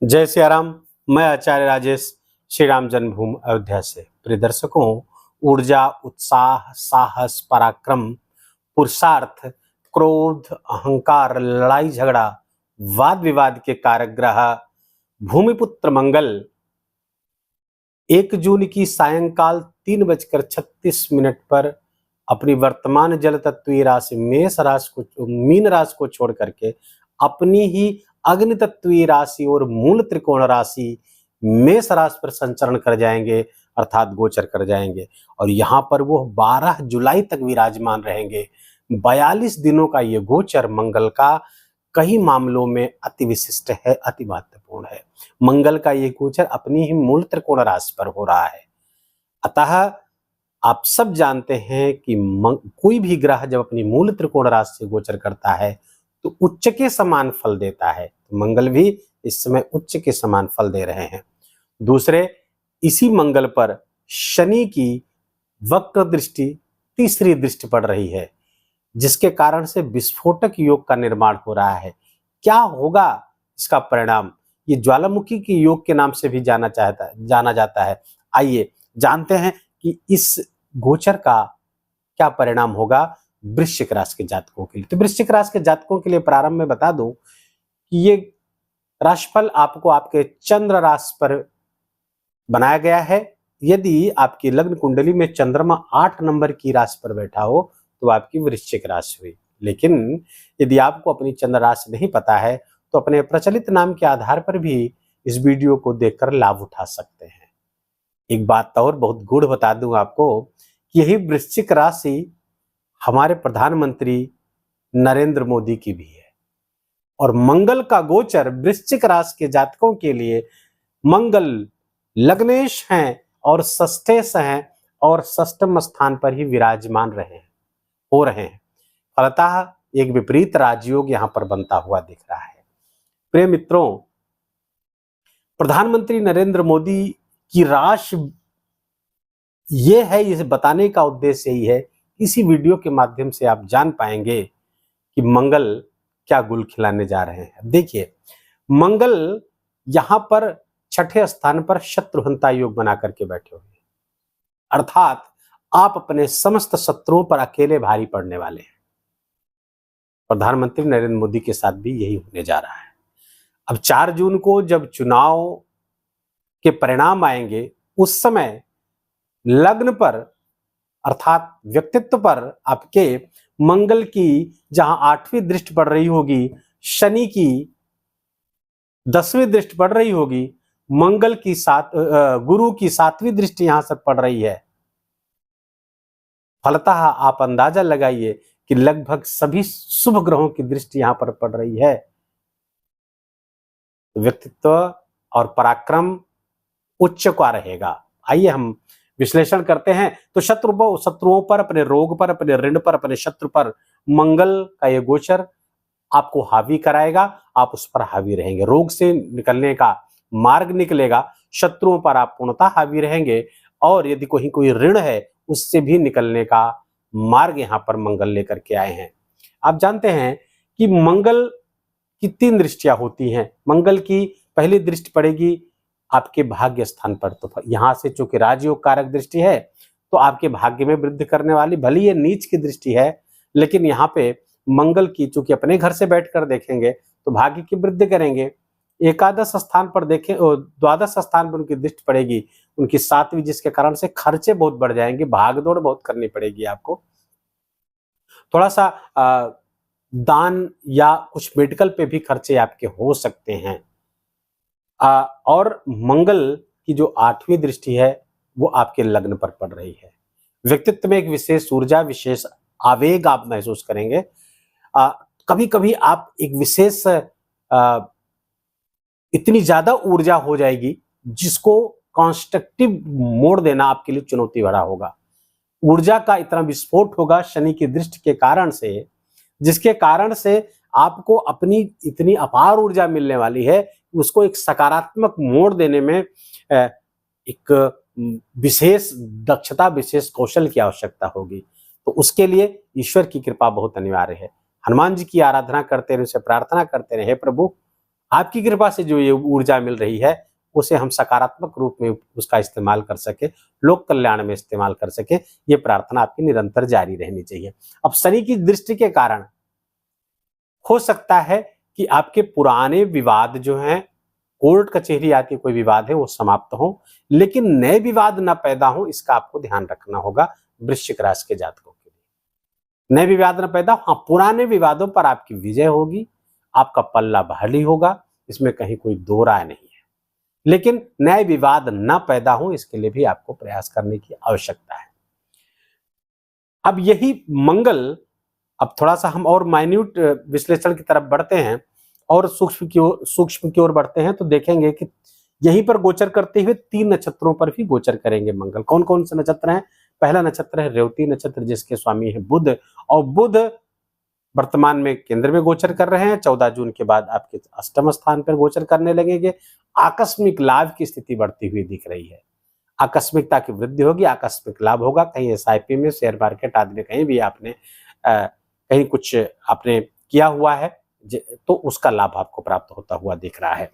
जय सिया राम। मैं आचार्य राजेश श्री राम जन्मभूमि अयोध्या से। प्रिय दर्शकों, ऊर्जा, उत्साह, साहस, पराक्रम, पुरुषार्थ, क्रोध, अहंकार, लड़ाई झगड़ा, वाद विवाद के कारक भूमिपुत्र मंगल 1 जून की सायंकाल 3:36 पर अपनी वर्तमान जल तत्वीय राशि मीन राशि को छोड़ करके अपनी ही अग्नि तत्वीय राशि और मूल त्रिकोण राशि मेष राशि पर संचरण कर जाएंगे, अर्थात गोचर कर जाएंगे। और यहाँ पर वो 12 जुलाई तक विराजमान रहेंगे। 42 दिनों का ये गोचर मंगल का कई मामलों में अति विशिष्ट है, अति महत्वपूर्ण है। मंगल का ये गोचर अपनी ही मूल त्रिकोण राशि पर हो रहा है। अतः आप सब जानते हैं कि कोई भी ग्रह जब अपनी मूल त्रिकोण राशि से गोचर करता है तो उच्च के समान फल देता है। तो मंगल भी इस समय उच्च के समान फल दे रहे हैं। दूसरे, इसी मंगल पर शनि की वक्र दृष्टि, तीसरी दृष्टि पड़ रही है, जिसके कारण से विस्फोटक योग का निर्माण हो रहा है। क्या होगा इसका परिणाम? ये ज्वालामुखी के योग के नाम से भी जाना जाता है। आइए जानते हैं कि इस गोचर का क्या परिणाम होगा वृश्चिक राशि के जातकों के लिए। तो वृश्चिक राशि के जातकों के लिए प्रारंभ में बता दूं कि ये राशिफल आपको आपके चंद्र राशि पर बनाया गया है। यदि आपकी लग्न कुंडली में चंद्रमा 8 नंबर की राशि पर बैठा हो तो आपकी वृश्चिक राशि हुई। लेकिन यदि आपको अपनी चंद्र राशि नहीं पता है तो अपने प्रचलित नाम के आधार पर भी इस वीडियो को देखकर लाभ उठा सकते हैं। एक बात और बहुत गूढ़ बता दूं आपको कि यही वृश्चिक राशि हमारे प्रधानमंत्री नरेंद्र मोदी की भी है। और मंगल का गोचर वृश्चिक राशि के जातकों के लिए मंगल लग्नेश हैं और षष्ठेश हैं और षष्ठम स्थान पर ही विराजमान हो रहे हैं। फलतः एक विपरीत राजयोग यहां पर बनता हुआ दिख रहा है। प्रिय मित्रों, प्रधानमंत्री नरेंद्र मोदी की राशि ये है, इसे बताने का उद्देश्य यही है। इसी वीडियो के माध्यम से आप जान पाएंगे कि मंगल क्या गुल खिलाने जा रहे हैं। देखिए, मंगल यहां पर 6ठे स्थान पर शत्रुहंता योग बना करके बैठे हुए हैं, अर्थात आप अपने समस्त शत्रुओं पर अकेले भारी पड़ने वाले हैं। प्रधानमंत्री नरेंद्र मोदी के साथ भी यही होने जा रहा है। अब 4 जून को जब चुनाव के परिणाम आएंगे, उस समय लग्न पर अर्थात व्यक्तित्व पर आपके मंगल की जहां 8वीं दृष्टि पड़ रही होगी, शनि की 10वीं दृष्टि पड़ रही होगी, मंगल की गुरु की 7वीं दृष्टि यहां से पड़ रही है। फलतः आप अंदाजा लगाइए कि लगभग सभी शुभ ग्रहों की दृष्टि यहां पर पड़ रही है। व्यक्तित्व और पराक्रम उच्च का रहेगा। आइए हम विश्लेषण करते हैं। तो शत्रुओं पर, अपने रोग पर, अपने ऋण पर, अपने शत्रु पर मंगल का यह गोचर आपको हावी कराएगा। आप उस पर हावी रहेंगे, रोग से निकलने का मार्ग निकलेगा। शत्रुओं पर आप पूर्णतः हावी रहेंगे और यदि कोई ऋण है उससे भी निकलने का मार्ग यहां पर मंगल लेकर के आए हैं। आप जानते हैं कि मंगल की 3 दृष्टियां होती हैं। मंगल की पहली दृष्टि पड़ेगी आपके भाग्य स्थान पर। तो यहां से चूंकि राजयोग कारक दृष्टि है तो आपके भाग्य में वृद्धि करने वाली, भले ये नीच की दृष्टि है, लेकिन यहाँ पे मंगल की चूंकि अपने घर से बैठकर देखेंगे तो भाग्य की वृद्धि करेंगे। एकादश स्थान पर देखें, द्वादश स्थान पर उनकी दृष्टि पड़ेगी, उनकी 7वीं, जिसके कारण से खर्चे बहुत बढ़ जाएंगे, भागदौड़ बहुत करनी पड़ेगी आपको। थोड़ा सा दान या कुछ मेडिकल पे भी खर्चे आपके हो सकते हैं। और मंगल की जो 8वीं दृष्टि है वो आपके लग्न पर पड़ रही है। व्यक्तित्व में एक विशेष ऊर्जा, विशेष आवेग आप महसूस करेंगे। कभी कभी आप एक विशेष इतनी ज्यादा ऊर्जा हो जाएगी जिसको कंस्ट्रक्टिव मोड़ देना आपके लिए चुनौती भरा होगा। ऊर्जा का इतना विस्फोट होगा शनि की दृष्टि के कारण से, जिसके कारण से आपको अपनी इतनी अपार ऊर्जा मिलने वाली है, उसको एक सकारात्मक मोड़ देने में एक विशेष दक्षता, विशेष कौशल की आवश्यकता होगी। तो उसके लिए ईश्वर की कृपा बहुत अनिवार्य है। हनुमान जी की आराधना करते रहे, उनसे प्रार्थना करते रहे, हे प्रभु आपकी कृपा से जो ये ऊर्जा मिल रही है उसे हम सकारात्मक रूप में उसका इस्तेमाल कर सके, लोक कल्याण में इस्तेमाल कर सके, ये प्रार्थना आपकी निरंतर जारी रहनी चाहिए। अब शनि की दृष्टि के कारण हो सकता है कि आपके पुराने विवाद जो हैं, कोर्ट कचहरी आदि कोई विवाद है वो समाप्त हो, लेकिन नए विवाद ना पैदा हो, इसका आपको ध्यान रखना होगा वृश्चिक राशि के जातकों के लिए। नए विवाद ना पैदा हो, हाँ पुराने विवादों पर आपकी विजय होगी, आपका पल्ला भारी होगा, इसमें कहीं कोई दो राय नहीं है। लेकिन नए विवाद ना पैदा हो, इसके लिए भी आपको प्रयास करने की आवश्यकता है। अब यही मंगल, अब थोड़ा सा हम और माइन्यूट विश्लेषण की तरफ बढ़ते हैं और सूक्ष्म की ओर बढ़ते हैं, तो देखेंगे कि यहीं पर गोचर करते हुए 3 नक्षत्रों पर भी गोचर करेंगे मंगल। कौन कौन से नक्षत्र हैं? पहला नक्षत्र है रेवती नक्षत्र, जिसके स्वामी है बुध, और बुध वर्तमान में केंद्र में गोचर कर रहे हैं। 14 जून के बाद आपके अष्टम स्थान पर गोचर करने लगेंगे। आकस्मिक लाभ की स्थिति बढ़ती हुई दिख रही है, आकस्मिकता की वृद्धि होगी, आकस्मिक लाभ होगा। कहीं एसआईपी में, शेयर मार्केट आदि में कहीं भी आपने कहीं कुछ आपने किया हुआ है तो उसका लाभ आपको प्राप्त होता हुआ दिख रहा है।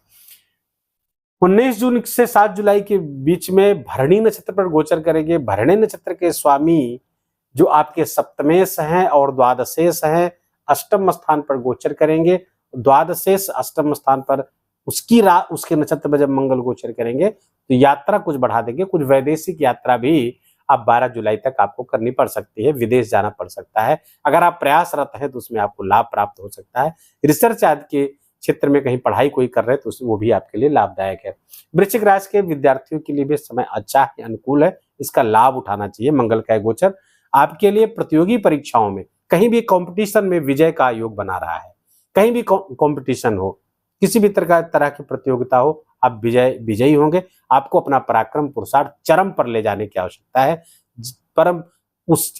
19 जून से 7 जुलाई के बीच में भरणी नक्षत्र पर गोचर करेंगे। भरणी नक्षत्र के स्वामी जो आपके सप्तमेश हैं और द्वादशेश हैं, अष्टम स्थान पर गोचर करेंगे। द्वादशेश अष्टम स्थान पर उसके नक्षत्र में जब मंगल गोचर करेंगे तो यात्रा कुछ बढ़ा देंगे। कुछ वैदेशिक यात्रा भी आप 12 जुलाई तक आपको करनी पड़ सकती है, विदेश जाना पड़ सकता है। अगर आप प्रयासरत हैं तो उसमें आपको लाभ प्राप्त हो सकता है। रिसर्च आदि के क्षेत्र में कहीं पढ़ाई कोई कर रहे हैं तो वो भी आपके लिए लाभदायक है। वृश्चिक राशि के विद्यार्थियों के लिए भी समय अच्छा है, अनुकूल है, इसका लाभ उठाना चाहिए। मंगल का गोचर आपके लिए प्रतियोगी परीक्षाओं में, कहीं भी कंपटीशन में विजय का योग बना रहा है। कहीं भी कंपटीशन हो, किसी भी तरह की प्रतियोगिता हो, आप विजयी होंगे। आपको अपना पराक्रम पुरुषार्थ चरम पर ले जाने की आवश्यकता है। परम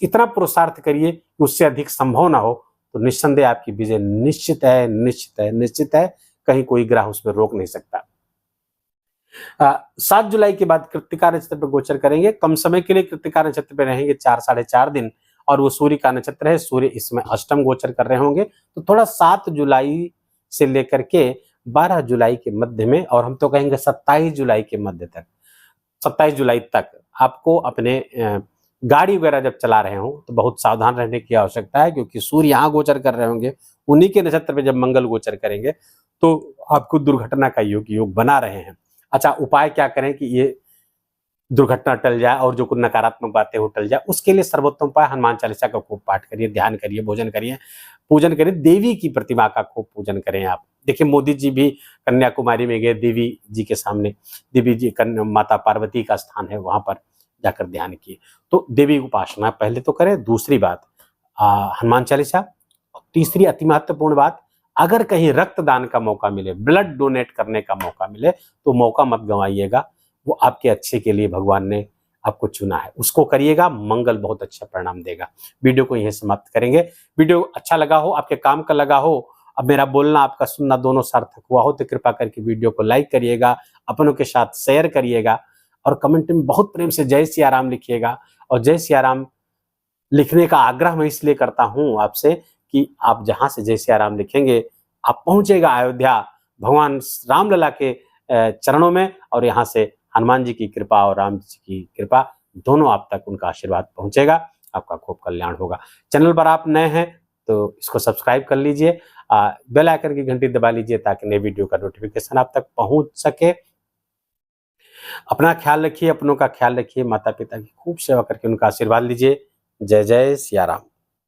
इतना पुरुषार्थ करिए कि उससे अधिक संभव ना हो, तो निस्संदेह आपकी विजय निश्चित है, निश्चित है, निश्चित है। कहीं कोई ग्रह उसमें रोक नहीं सकता। 7 जुलाई के बाद कृत्तिका नक्षत्र पर गोचर करेंगे। कम समय के लिए कृत्तिका नक्षत्र पर रहेंगे, 4 साढ़े 4 दिन, और वो सूर्य का नक्षत्र है। सूर्य इसमें अष्टम गोचर कर रहे होंगे, तो थोड़ा 7 जुलाई से लेकर के 12 जुलाई के मध्य में, और हम तो कहेंगे 27 जुलाई के मध्य तक, 27 जुलाई तक आपको अपने गाड़ी वगैरह जब चला रहे हो तो बहुत सावधान रहने की आवश्यकता है, क्योंकि सूर्य यहाँ गोचर कर रहे होंगे। उन्हीं के नक्षत्र में जब मंगल गोचर करेंगे तो आपको दुर्घटना का योग बना रहे हैं। अच्छा, उपाय क्या करें कि ये दुर्घटना टल जाए और जो कुछ नकारात्मक बातें हो टल जाए? उसके लिए सर्वोत्तम उपाय हनुमान चालीसा का खूब पाठ करिए, ध्यान करिए, भोजन करिए, पूजन करिए। देवी की प्रतिमा का खूब पूजन करें आप। देखिए, मोदी जी भी कन्याकुमारी में गए, देवी जी के सामने, देवी जी माता पार्वती का स्थान है, वहां पर जाकर ध्यान किए। तो देवी उपासना पहले तो करें। दूसरी बात हनुमान चालीसा। तीसरी अति महत्वपूर्ण बात, अगर कहीं रक्तदान का मौका मिले, ब्लड डोनेट करने का मौका मिले, तो मौका मत गंवाइएगा। वो आपके अच्छे के लिए भगवान ने आपको चुना है, उसको करिएगा। मंगल बहुत अच्छा परिणाम देगा। वीडियो को यहीं समाप्त करेंगे। वीडियो अच्छा लगा हो, आपके काम का लगा हो, अब मेरा बोलना आपका सुनना दोनों सार्थक हुआ हो, तो कृपा करके वीडियो को लाइक करिएगा, अपनों के साथ शेयर करिएगा, और कमेंट में बहुत प्रेम से जय सिया राम लिखिएगा। और जय सिया राम लिखने का आग्रह मैं इसलिए करता हूं आपसे कि आप जहां से जय सिया राम लिखेंगे, आप पहुंचेगा अयोध्या भगवान रामलला के चरणों में, और यहाँ से हनुमान जी की कृपा और राम जी की कृपा दोनों आप तक उनका आशीर्वाद पहुंचेगा। आपका खूब कल्याण होगा। चैनल पर आप नए हैं तो इसको सब्सक्राइब कर लीजिए, बेल आइकन की घंटी दबा लीजिए ताकि नए वीडियो का नोटिफिकेशन आप तक पहुंच सके। अपना ख्याल रखिए, अपनों का ख्याल रखिए, माता पिता की खूब सेवा करके उनका आशीर्वाद लीजिए। जय जय सिया राम।